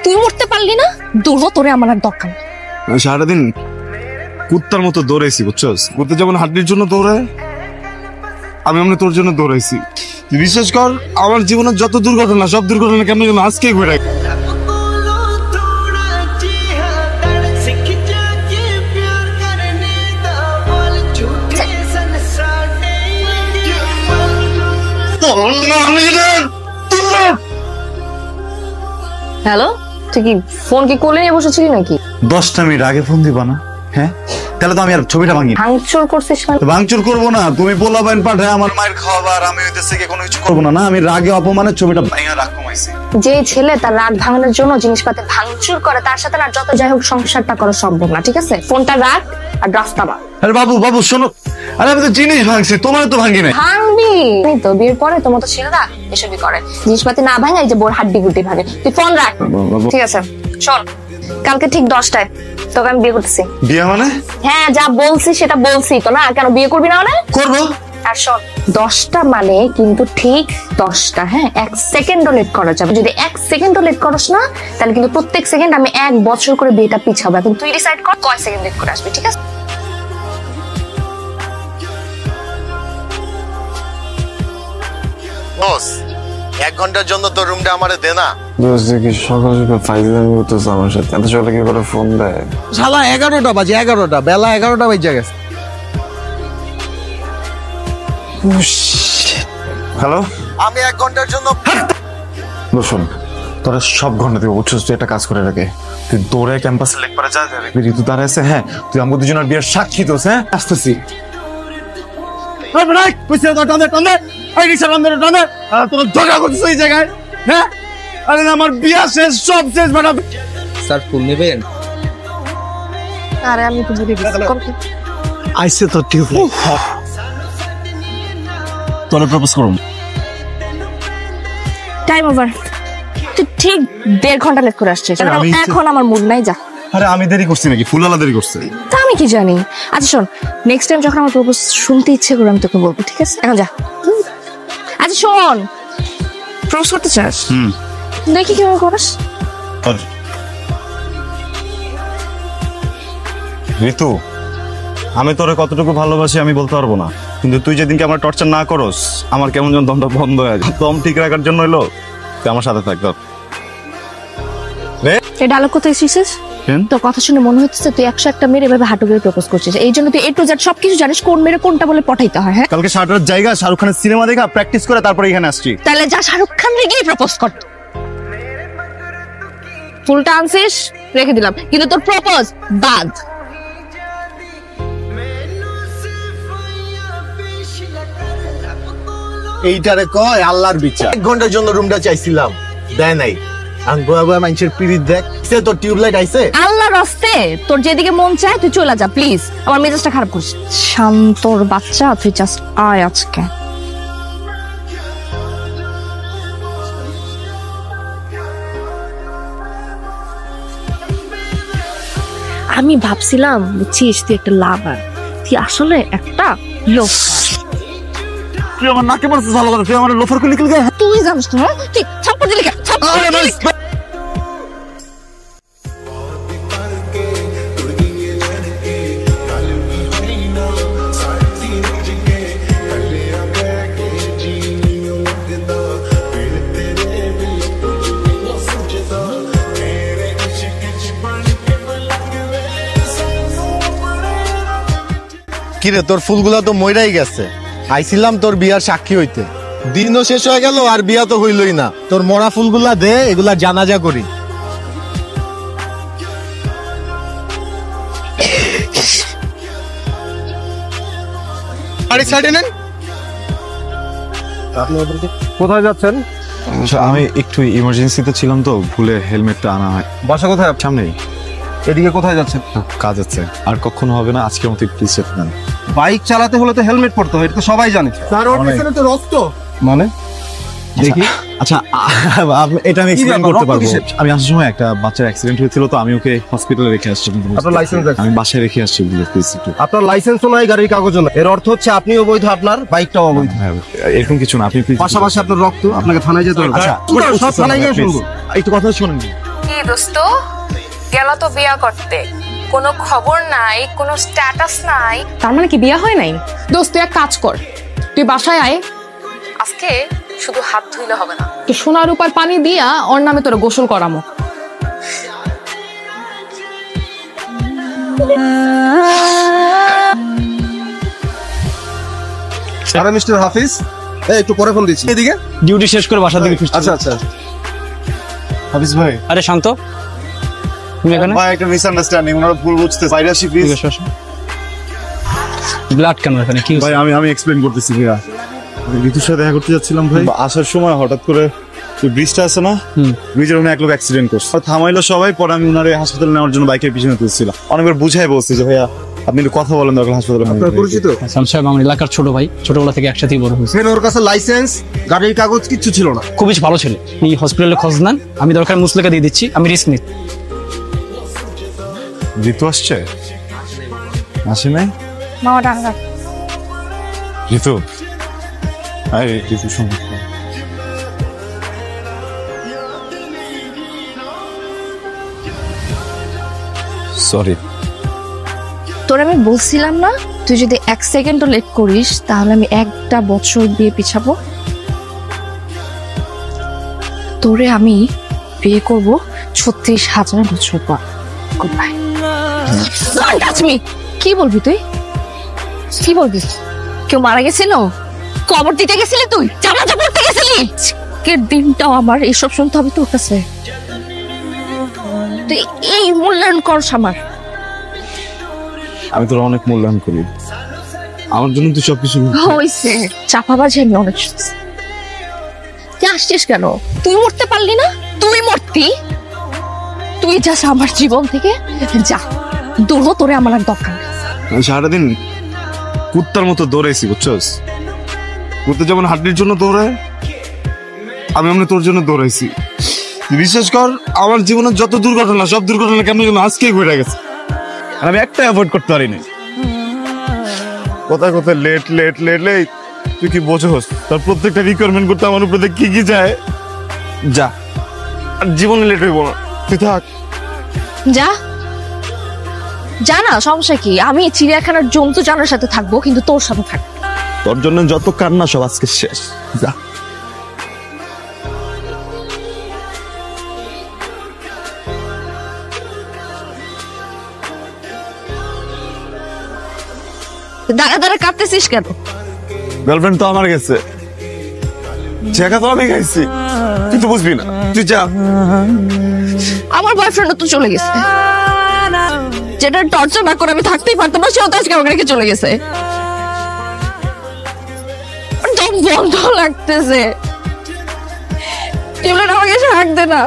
তুই মরতে পারলি না, দূর তোরে আমার আর দরকার। সারাদিন কুত্তার মতো দৌড়াইছি বুঝছস, কুত্তা যেমন হাড্ডির জন্য দৌড়ায় আমি এমনি তোর জন্য দৌড়াইছি। তুই বিশ্বাস কর, আমার জীবনের যত দুর্ঘটনা সব দুর্ঘটনা কেমন যেন আজকে ঘুরে। হ্যালো, তুই কি ফোন কি কোলে নিয়ে বসেছিলি নাকি? 10টা মিনিট আগে ফোন দিবা না? হ্যাঁ, তাহলে তো আমি আর ছবিটা ভাঙি। ভাঙচুর করছিস না? ভাঙচুর করবো না, তুমি পোলাপাইন পাঠায় আমার মায়ের খাওয়াবার, আমি হইতেছে কি কোনো কিছু করবো না। না, আমি রাগে অপমানের ছবিটা ভাঙা রাগ কমাইছি। যে ছেলে তার রাগ ভাঙানোর জন্য জিনিসপাতি ভাঙচুর করে, তার সাথে না যত যাই হোক সংসারটা করা সম্ভব না। ঠিক আছে, ফোনটা রাখ আর রাস্তা বা। আরে বাবু বাবু শোনো, আরে আমি তো জিনিস ভাঙছি, তোমার তো ভাঙি নাই। ভাঙবি তো, বিয়ের পরে তোমার তো ছেলেরা এসবই করে, জিনিসপাতি না ভাঙাই যে বোর হাড্ডি গুড্ডি ভাঙে। তুই ফোন রাখ। ঠিক আছে, শোন, কালকে ঠিক 10টায় তোকে আমি বিয়ে করতেছি। বিয়ে মানে? হ্যাঁ, যা বলছি সেটা বলছি তো না, কেন বিয়ে করবি না? মানে করবো। আর শোন, 10টা মানে কিন্তু ঠিক 10টা। হ্যাঁ, 1 সেকেন্ডও লেট করা যাবে। যদি 1 সেকেন্ডও লেট করস না, তাহলে কিন্তু প্রত্যেক সেকেন্ড আমি 1 বছর করে বিয়েটা পিছাবো। এখন তুই ডিসাইড কর কয় সেকেন্ড লেট করে আসবি। ঠিক আছে? বস, 1 ঘন্টার জন্য তোর রুমটা আমারে দে না। দোস্ত দেখি সকাল সকাল ফাইজলামি করতেছে আমার সাথে, এত সকালে কি করে ফোন দেয়? শালা 11টা বাজে, 11টা বেলা 11টা বাজে গেছে। হ্যালো, আমি 1 ঘন্টার জন্য শোন, তোরা সব ঘন্টা দিব বুঝছস। তুই একটা কাজ করে রাখে, তুই দৌড়ে ক্যাম্পাসে লেক পারে যা যাবে, ঋতু দাঁড়ায় আছে। হ্যাঁ, তুই আমাদের দুজনের বিয়ের সাক্ষী দোস। হ্যাঁ, আসতেছি। আমার বিয়া শেষ, সব শেষ ম্যাডাম। স্যার ফুল নেবেন? আরে আমি তো বুঝি আইসে তো ঠিক তোরে প্রপোজ করুম। Time over. তুই ঠিক 1.5 ঘন্টা লেট করে আসছিস। এখন আমার মুড নাই, যা। আরে আমি দেরি করছি নাকি? ফুলওয়ালা দেরি করছে। তা আমি কি জানি। আচ্ছা শোন, নেক্সট টাইম যখন আমার প্রপোজ শুনতে ইচ্ছে করে আমি তোকে বলবো। ঠিক আছে, এখন যা। আচ্ছা শোন, প্রপোজ করতে চাস? দেখি কিভাবে করিস। ঋতু, আমি তোরে কতটুকু ভালোবাসি আমি বলতে পারবো না, কিন্তু তুই যেদিনকে আমার টর্চার না করস, আমার কেমন যেন দমটা বন্ধ হয়ে যায়। দম ঠিক রাখার জন্য হইলো তুই আমার সাথে থাক। এই ডায়লগ কোথায় শিখছিস? তোর কথা শুনে মনে হচ্ছে তুই 101টা মেরে এভাবে হাঁটু গেড়ে প্রপোজ করছিস। এই জন্য তুই A to Z সবকিছু জানিস, কোন মেরে কোনটা বলে পটাইতে হয়। হ্যাঁ, কালকে শাহরুখের জায়গা শাহরুখ খানের সিনেমা দেখা প্র্যাকটিস করে তারপরে এখানে আসছি। তাহলে যা শাহরুখ খান রে গিয়ে প্রপোজ কর। ফুলটা আনছিস, রেখে দিলাম, কিন্তু তোর প্রপোজ বাদ। এইটারে কয় আল্লাহর বিচার। 1 ঘন্টার জন্য রুমটা চাইছিলাম, দেয় নাই। আমি বয়া বয়া মানুষের পিরিত দেখ, সে তোর টিউবলাইট আইছে। আল্লাহর রাস্তে তোর যেদিকে মন চায় তুই চলে যা প্লিজ, আমার মেজাজটা খারাপ করিস। শান্তর বাচ্চা, তুই জাস্ট আয় আজকে। আমি ভাবছিলাম বুঝছিস তুই একটা লাভার, তুই আসলে একটা লোক। তুই আমার নাকে মারছিস ভালো করে, তুই আমার লোফার খুলে নিকল গয়া। তুই জানিস না তুই ছাপ্পড় দিলি কেন? কিরে, তোর ফুলগুলা তো মইরাই গেছে। আইছিলাম তোর বিয়ার সাক্ষী হইতে, দিনও শেষ হয়ে গেল আর বিয়া তো হইলই না। তোর মরা ফুলগুলা দে, এগুলা জানাজা করি। কোথায় যাচ্ছেন? আমি একটু ইমার্জেন্সিতে ছিলাম তো, ভুলে হেলমেটটা আনা হয়। বাসা কোথায়? সামনেই। এদিকে কোথায় যাচ্ছেন? কাজ আছে, আর কখনো হবে না, আজকের মতো প্লিজ চেক নেন। বাইক চালাতে হলে তো হেলমেট পরতে হয়, এটা তো সবাই জানে। তার ওর পিছনে তো রক্ত। মানে দেখি আচ্ছা এটা আমি কি এক্সপ্লেইন ব্যাপার, করতে রক্ত পারবো। কিসের? আমি আসার সময় একটা বাচ্চার অ্যাক্সিডেন্ট হয়েছিল, তো আমি ওকে হসপিটালে রেখে আসছি। আপনার লাইসেন্স আছে? আমি বাসায় রেখে আসছি, প্লিজ একটু। আপনার লাইসেন্সও নাই, গাড়ির কাগজও নাই। এর অর্থ হচ্ছে আপনি অবৈধ, আপনার বাইকটাও অবৈধ। হ্যাঁ, এরকম কিছু না, আপনি please- পাশাপাশি আপনার রক্ত, আপনাকে থানায় যেতে হবে। আচ্ছা সব থানায় গিয়ে please, শুনবো। একটু কথা শুনুন। কি দোস্ত, গেল তো বিয়া করতে, কোনো খবর নাই, কোনো স্ট্যাটাস নাই। তার মানে কি বিয়া হয় নাই? দোস্ত তুই এক কাজ কর, তুই বাসায় আয়, আজকে শুধু হাত ধুইলে হবে না, তুই সোনার উপর পানি দিয়া ওর নামে তোর গোসল করামো। আরে মিস্টার হাফিজ, এই একটু পরে ফোন দিচ্ছি। এদিকে ডিউটি শেষ করে বাসা থেকে ফিরছি। আচ্ছা আচ্ছা। হাফিজ ভাই, আরে শান্ত, তুমি এখানে? ভাই একটা মিসআন্ডারস্ট্যান্ডিং, ওনারা ভুল বুঝতে। বাইরে আসি প্লিজ। ব্লাড কেন এখানে, কি ভাই আমি এক্সপ্লেইন করতেছি ভাইয়া। আমি ঋতুর সাথে দেখা করতে যাচ্ছিলাম ভাই, আসার সময় হঠাৎ করে ওই ব্রিজটা আছে না, ব্রিজের ওখানে এক লোক অ্যাক্সিডেন্ট করছে। থামাইলো সবাই, পরে আমি ওনারে হাসপাতালে নেওয়ার জন্য বাইকের পিছনে তুলছিলাম। অনেকবার বুঝাই বলছি যে ভাইয়া আপনি একটু কথা বলেন দরকার হাসপাতালে। আপনার পরিচিত? হাসান সাহেব আমার এলাকার ছোট ভাই, ছোটবেলা থেকে একসাথেই বড় হয়েছে। সেন ওর কাছে লাইসেন্স, গাড়ির কাগজ কিচ্ছু ছিল না। খুবই ভালো ছেলে, এই হসপিটালে খোঁজ নেন, আমি দরকার মুসলেকে দিয়ে দিচ্ছি, আমি রিস্ক নিই। ঋতু আসছে? আসে নাই? মামা ডাঙ্গা। ঋতু, আরে ঋতু শুনুন। সরি। তোর আমি বলছিলাম না, তুই যদি 1 সেকেন্ডও লেট করিস তাহলে আমি 1টা বছর বিয়ে পিছাবো। তোরে আমি বিয়ে করব 36,000 বছর পর। Good bye. Touch me. কি বলবি তুই? কি বলবি? কেউ মারা গেছিল? কবর দিতে গেছিলি তুই? জানাজা পড়তে গেছিলি? আজকের দিনটাও আমার এসব শুনতে হবে তোর কাছে? তুই এই মূল্যায়ন করস আমার? আমি তোর অনেক মূল্যায়ন করি, আমার জন্য তুই সবকিছু। হইছে চাপাবাজি আমি অনেক শুনছি। তুই আসছিস কেন? তুই মরতে পারলি না? তুই মরতি, তুই যাস আমার জীবন থেকে, যা দূর হ, তোরে আমার আর দরকার নেই। আমি সারাদিন কুত্তার মতো দৌড়াইছি বুঝছস। কুত্তা যেমন হাড্ডির জন্য দৌড়ায়, আমি এমনি তোর জন্য দৌড়াইছি। তুই বিশ্বাস কর, আমার জীবনের যত দুর্ঘটনা, সব দুর্ঘটনা কেমন যেন আজকেই ঘটে গেছে, আর আমি একটা অ্যাভয়েড করতে পারিনি। কোথায় কোথায় লেট লেট লেট লেট, তুই কি বোঝোস? তার প্রত্যেকটা রিকোয়ারমেন্ট করতে আমার উপরে কি কি যায়। যা, আর জীবনে লেট হইব না, তুই থাক। যা যা না, সমস্যা কি? আমি চিড়িয়াখানার জন্তু জানোর সাথে থাকবো, কিন্তু তোর সাথে থাকবো। তোর জন্য যত কান্না সব আজকে শেষ, যা। দাঁড়া দাঁড়া কাঁদতেছিস কেন? গার্লফ্রেন্ড তো আমার গেছে, ছেঁকা তো আমি খাইছি, তুই তো বুঝবি না, তুই যা। আমার বয়ফ্রেন্ড তো চলে গেছে, যেটা টর্চার না করে আমি থাকতেই পারতাম না, সেও তো আজকে আমাকে রেখে চলে গেছে। দম বন্ধ লাগতেছে, টেবলেট আমাকে শাক দে না।